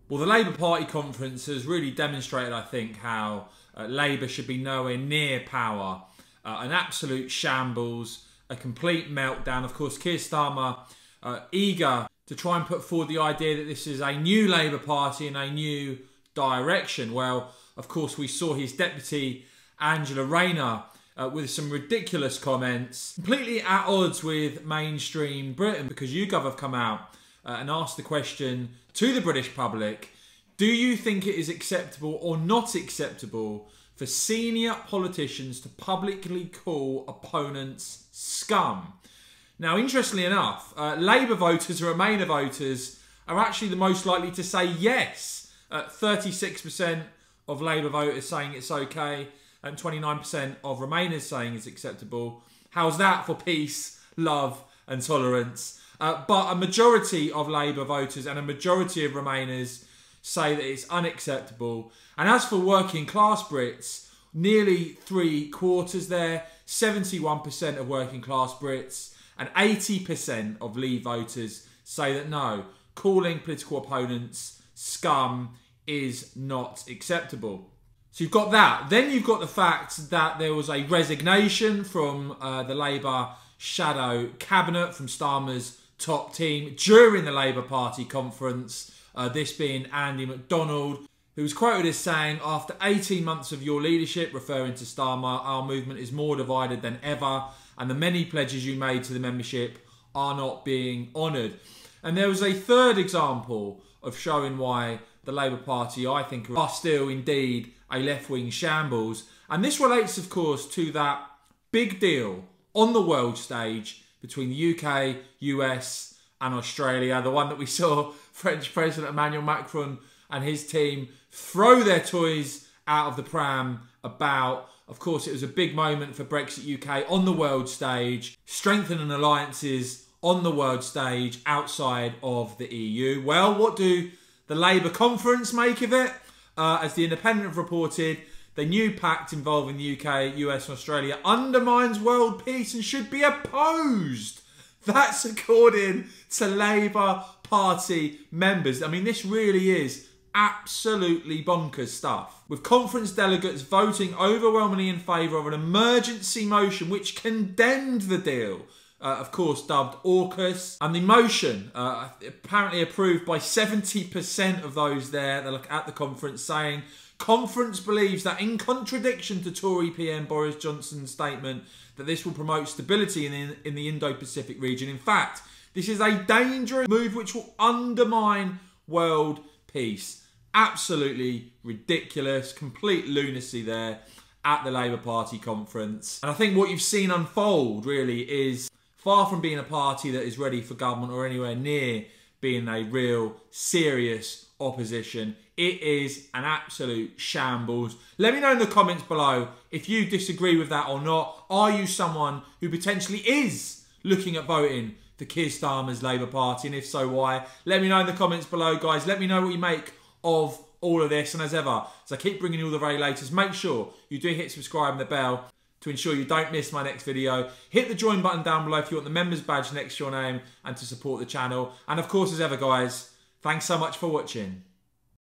Well, the Labour Party conference has really demonstrated, I think, how Labour should be nowhere near power. An absolute shambles, a complete meltdown. Of course, Keir Starmer eager to try and put forward the idea that this is a new Labour Party and a new direction. Well, of course, we saw his deputy, Angela Rayner, with some ridiculous comments, completely at odds with mainstream Britain, because YouGov have come out and asked the question to the British public: do you think it is acceptable or not acceptable for senior politicians to publicly call opponents scum? Now, interestingly enough, Labour voters and Remainer voters are actually the most likely to say yes. 36% of Labour voters saying it's okay, and 29% of Remainers saying it's acceptable. How's that for peace, love and tolerance? But a majority of Labour voters and a majority of Remainers say that it's unacceptable. And as for working class Brits, nearly 3/4 there, 71% of working class Brits and 80% of Leave voters say that no, calling political opponents scum is not acceptable. So you've got that. Then you've got the fact that there was a resignation from the Labour shadow cabinet, from Starmer's top team during the Labour Party conference, this being Andy McDonald, who was quoted as saying, "After 18 months of your leadership," referring to Starmer, "our movement is more divided than ever, and the many pledges you made to the membership are not being honoured." And there was a third example of showing why the Labour Party, I think, are still indeed a left-wing shambles. And this relates, of course, to that big deal on the world stage between the UK, US and Australia. The one that we saw French President Emmanuel Macron and his team throw their toys out of the pram about. Of course, it was a big moment for Brexit UK on the world stage, strengthening alliances on the world stage outside of the EU. Well, what do the Labour conference make of it? As The Independent have reported, the new pact involving the UK, US and Australia undermines world peace and should be opposed. That's according to Labour Party members. I mean, this really is absolutely bonkers stuff. With conference delegates voting overwhelmingly in favour of an emergency motion which condemned the deal, of course dubbed AUKUS, and the motion apparently approved by 70% of those there at the conference, saying, "Conference believes that in contradiction to Tory PM Boris Johnson's statement that this will promote stability in the Indo-Pacific region. In fact, this is a dangerous move which will undermine world peace." Absolutely ridiculous, complete lunacy there at the Labour Party conference. And I think what you've seen unfold really is, far from being a party that is ready for government or anywhere near being a real serious opposition, it is an absolute shambles. Let me know in the comments below if you disagree with that or not. Are you someone who potentially is looking at voting for Keir Starmer's Labour Party? And if so, why? Let me know in the comments below, guys. Let me know what you make of all of this. And as ever, as I keep bringing you all the very latest, make sure you do hit subscribe and the bell to ensure you don't miss my next video. Hit the join button down below if you want the members badge next to your name and to support the channel. And of course, as ever, guys, thanks so much for watching.